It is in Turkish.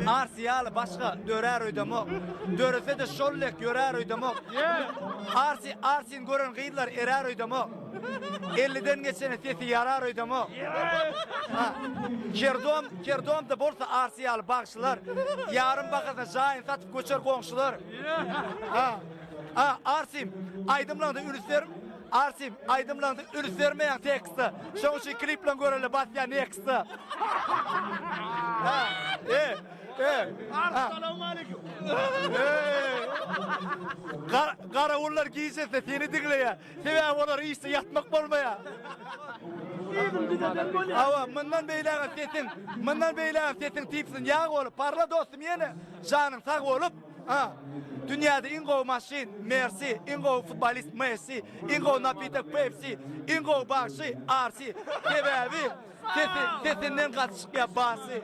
Arsiyalı başka dörer öydemok. Dörese de şollek görer öydemok. Arsin görün gıydılar erer öydemok. 50'den geçene sesi yarar öydemok. Kerdom da bolsa arsiyalı bakşılar. Yarın bakasın jayın satıp göçer komşular. Arsim aydımlandı ürüslerim. Arsim aydımlandı ürüslermeyen teksti. Şoň şu kliplen göreli basýan neksti. Assalamu alaikum. Garawullar giýjese seni diňleýär. Sebäbi olar işe ýatmak bolmaýar. Awa mından beýläge sesin tipsin ýag bolup parla dostum ýene janyň sag bolup dünyada en gowy maşin Mercy, en gowy futbolist Messi, en gowy napitek Pepsi, en gowy bagşy Arsi. Sebäbi sesinden gaçyk ýa basy.